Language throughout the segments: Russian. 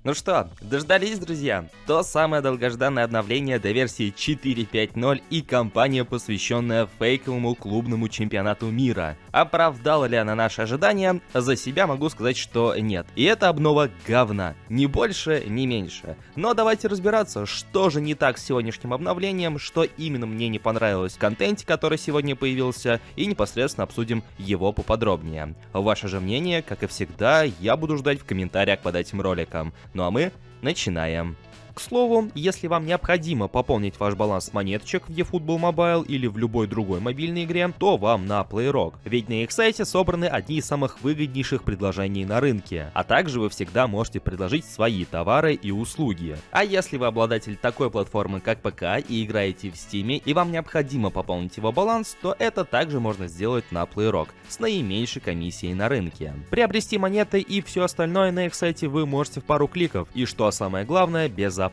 Ну что, дождались, друзья? То самое долгожданное обновление до версии 4.5.0 и кампания, посвященная фейковому клубному чемпионату мира. Оправдала ли она наши ожидания? За себя могу сказать, что нет. И это обнова говна. Ни больше, ни меньше. Но давайте разбираться, что же не так с сегодняшним обновлением, что именно мне не понравилось в контенте, который сегодня появился, и непосредственно обсудим его поподробнее. Ваше же мнение, как и всегда, я буду ждать в комментариях под этим роликом. Ну а мы начинаем. К слову, если вам необходимо пополнить ваш баланс монеточек в eFootball Mobile или в любой другой мобильной игре, то вам на PlayRock, ведь на их сайте собраны одни из самых выгоднейших предложений на рынке, а также вы всегда можете предложить свои товары и услуги. А если вы обладатель такой платформы, как ПК, и играете в Steam, и вам необходимо пополнить его баланс, то это также можно сделать на PlayRock с наименьшей комиссией на рынке. Приобрести монеты и все остальное на их сайте вы можете в пару кликов, и что самое главное, безопасно.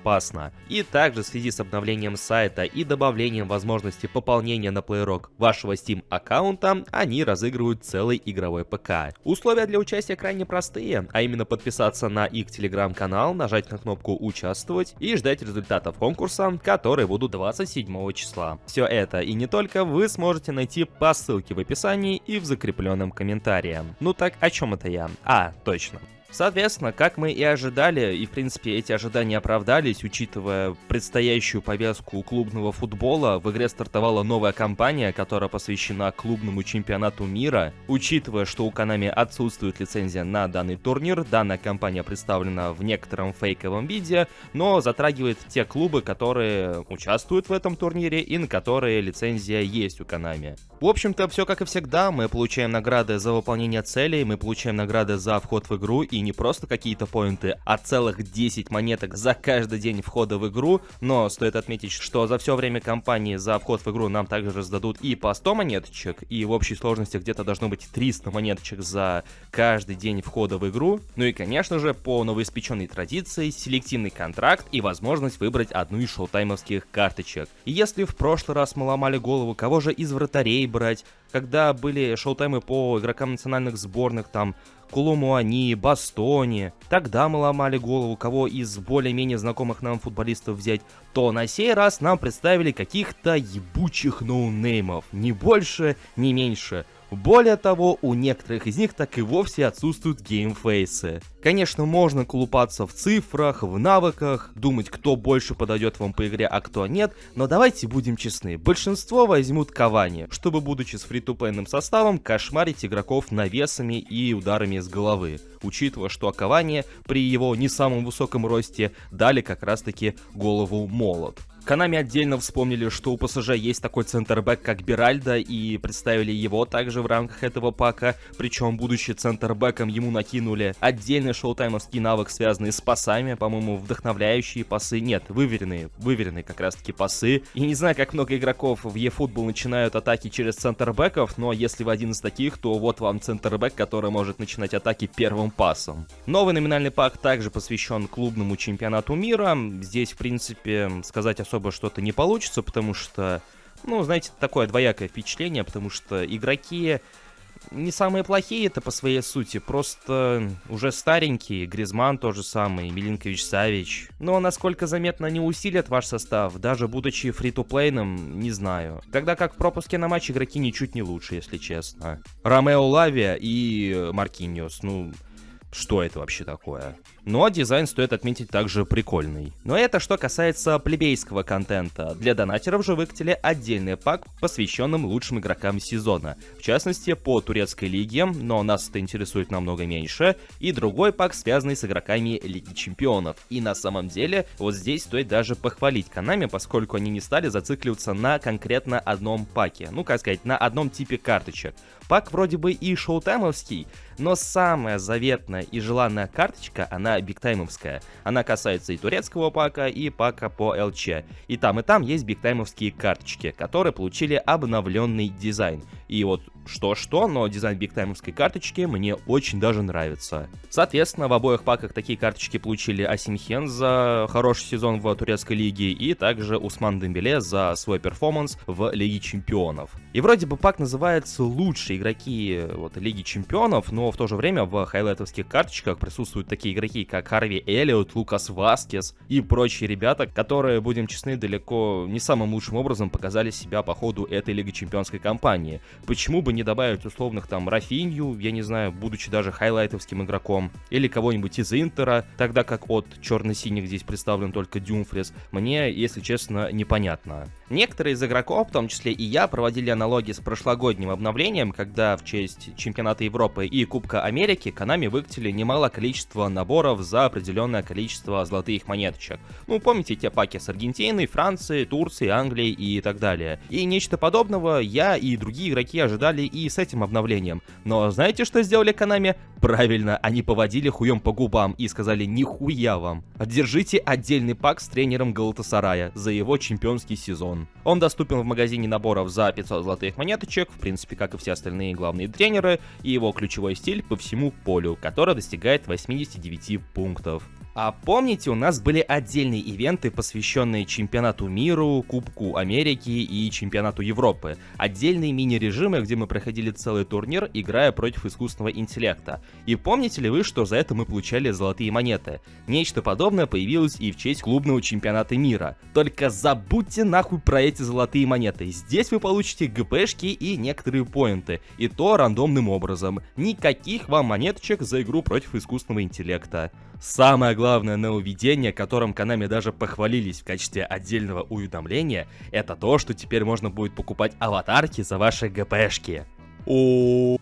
И также в связи с обновлением сайта и добавлением возможности пополнения на PlayRock вашего Steam аккаунта, они разыгрывают целый игровой ПК. Условия для участия крайне простые, а именно подписаться на их телеграм-канал, нажать на кнопку «Участвовать» и ждать результатов конкурса, которые будут 27 числа. Все это и не только вы сможете найти по ссылке в описании и в закрепленном комментарии. Ну так, о чем это я? Точно. Соответственно, как мы и ожидали, и в принципе эти ожидания оправдались, учитывая предстоящую повестку клубного футбола, в игре стартовала новая кампания, которая посвящена клубному чемпионату мира. Учитывая, что у Konami отсутствует лицензия на данный турнир, данная кампания представлена в некотором фейковом виде, но затрагивает те клубы, которые участвуют в этом турнире и на которые лицензия есть у Konami. В общем-то, все как и всегда, мы получаем награды за выполнение целей, мы получаем награды за вход в игру, и не просто какие-то поинты, а целых 10 монеток за каждый день входа в игру. Но стоит отметить, что за все время кампании за вход в игру нам также раздадут и по 100 монеточек, и в общей сложности где-то должно быть 300 монеточек за каждый день входа в игру. Ну и, конечно же, по новоиспеченной традиции, селективный контракт и возможность выбрать одну из шоутаймовских карточек. И если в прошлый раз мы ломали голову, кого же из вратарей брать, когда были шоутаймы по игрокам национальных сборных, там, Коломуани, Бастони, тогда мы ломали голову, кого из более-менее знакомых нам футболистов взять, то на сей раз нам представили каких-то ебучих ноунеймов, ни больше, ни меньше. Более того, у некоторых из них так и вовсе отсутствуют геймфейсы. Конечно, можно колупаться в цифрах, в навыках, думать, кто больше подойдет вам по игре, а кто нет, но давайте будем честны, большинство возьмут Кавани, чтобы, будучи с фри-то-плейным составом, кошмарить игроков навесами и ударами с головы, учитывая, что Кавани при его не самом высоком росте дали как раз-таки голову молот. Konami отдельно вспомнили, что у ПСЖ есть такой центрбэк, как Беральдо, и представили его также в рамках этого пака, причем, будучи центрбэком, ему накинули отдельный шоутаймовский навык, связанный с пасами, по-моему, вдохновляющие пасы, нет, выверенные как раз-таки пасы. И не знаю, как много игроков в eFootball начинают атаки через центрбэков, но если вы один из таких, то вот вам центрбэк, который может начинать атаки первым пасом. Новый номинальный пак также посвящен клубному чемпионату мира. Здесь, в принципе, сказать особо что-то не получится, потому что, ну, знаете, такое двоякое впечатление, потому что игроки не самые плохие это по своей сути, просто уже старенькие, Гризман тот же самый, Милинкович-Савич. Но насколько заметно они усилят ваш состав, даже будучи фри-то-плейным, не знаю. Тогда как в пропуске на матч игроки ничуть не лучше, если честно. Ромео Лавия и Маркиньос, ну... Что это вообще такое? Но дизайн, стоит отметить, также прикольный. Но это что касается плебейского контента. Для донатеров же выкатили отдельный пак, посвященным лучшим игрокам сезона. В частности, по турецкой лиге, но нас это интересует намного меньше. И другой пак, связанный с игроками Лиги Чемпионов. И на самом деле, вот здесь стоит даже похвалить Konami, поскольку они не стали зацикливаться на конкретно одном паке. Ну, как сказать, на одном типе карточек. Пак вроде бы и шоутаймовский, но самая заветная и желанная карточка, она бигтаймовская. Она касается и турецкого пака, и пака по ЛЧ. И там есть бигтаймовские карточки, которые получили обновленный дизайн. И вот что-что, но дизайн бигтаймовской карточки мне очень даже нравится. Соответственно, в обоих паках такие карточки получили Асимхен за хороший сезон в турецкой лиге и также Усман Дембеле за свой перформанс в Лиге Чемпионов. И вроде бы пак называется «Лучшие игроки Лиги Чемпионов», но в то же время в хайлайтовских карточках присутствуют такие игроки, такие как Харви Эллиот, Лукас Васкес и прочие ребята, которые, будем честны, далеко не самым лучшим образом показали себя по ходу этой Лиги Чемпионской кампании. Почему бы не добавить условных там Рафинью, я не знаю, будучи даже хайлайтовским игроком, или кого-нибудь из Интера, тогда как от черно-синих здесь представлен только Дюмфрис, мне, если честно, непонятно. Некоторые из игроков, в том числе и я, проводили аналогии с прошлогодним обновлением, когда в честь чемпионата Европы и Кубка Америки Konami выкатили немало количества наборов за определенное количество золотых монеточек. Ну, помните те паки с Аргентиной, Францией, Турцией, Англией и так далее. И нечто подобного я и другие игроки ожидали и с этим обновлением. Но знаете, что сделали Konami? Правильно, они поводили хуем по губам и сказали: нихуя вам. Держите отдельный пак с тренером Галатасарая за его чемпионский сезон. Он доступен в магазине наборов за 500 золотых монеточек, в принципе, как и все остальные главные тренеры, и его ключевой стиль по всему полю, который достигает 89 пунктов. А помните, у нас были отдельные ивенты, посвященные чемпионату мира, Кубку Америки и чемпионату Европы. Отдельные мини-режимы, где мы проходили целый турнир, играя против искусственного интеллекта. И помните ли вы, что за это мы получали золотые монеты? Нечто подобное появилось и в честь клубного чемпионата мира. Только забудьте нахуй про эти золотые монеты. Здесь вы получите ГПшки и некоторые поинты. И то рандомным образом. Никаких вам монеточек за игру против искусственного интеллекта. Самое главное нововведение, которым Konami даже похвалились в качестве отдельного уведомления, это то, что теперь можно будет покупать аватарки за ваши ГПшки. Ну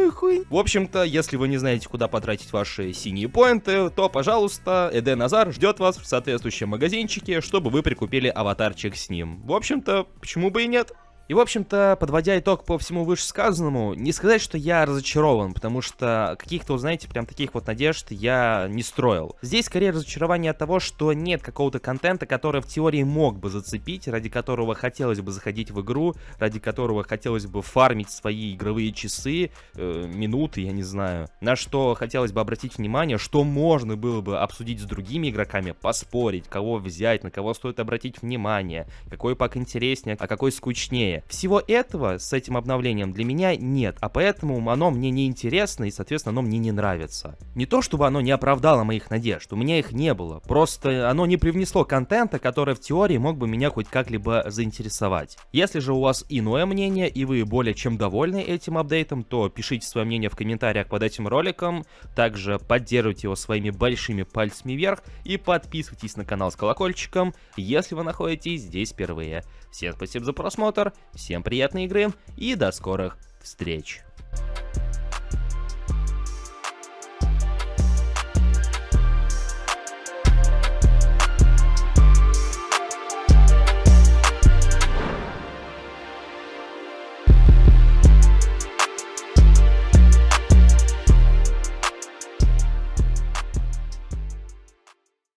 и хуй. В общем-то, если вы не знаете, куда потратить ваши синие поинты, то, пожалуйста, Эден Азар ждет вас в соответствующем магазинчике, чтобы вы прикупили аватарчик с ним. В общем-то, почему бы и нет? И, в общем-то, подводя итог по всему вышесказанному, не сказать, что я разочарован, потому что каких-то, знаете, прям таких вот надежд я не строил. Здесь скорее разочарование от того, что нет какого-то контента, который в теории мог бы зацепить, ради которого хотелось бы заходить в игру, ради которого хотелось бы фармить свои игровые часы, минуты, я не знаю, на что хотелось бы обратить внимание, что можно было бы обсудить с другими игроками, поспорить, кого взять, на кого стоит обратить внимание, какой пак интереснее, а какой скучнее. Всего этого с этим обновлением для меня нет, а поэтому оно мне не интересно и, соответственно, оно мне не нравится. Не то, чтобы оно не оправдало моих надежд, у меня их не было, просто оно не привнесло контента, который в теории мог бы меня хоть как-либо заинтересовать. Если же у вас иное мнение и вы более чем довольны этим апдейтом, то пишите свое мнение в комментариях под этим роликом, также поддерживайте его своими большими пальцами вверх и подписывайтесь на канал с колокольчиком, если вы находитесь здесь впервые. Всем спасибо за просмотр, всем приятной игры и до скорых встреч!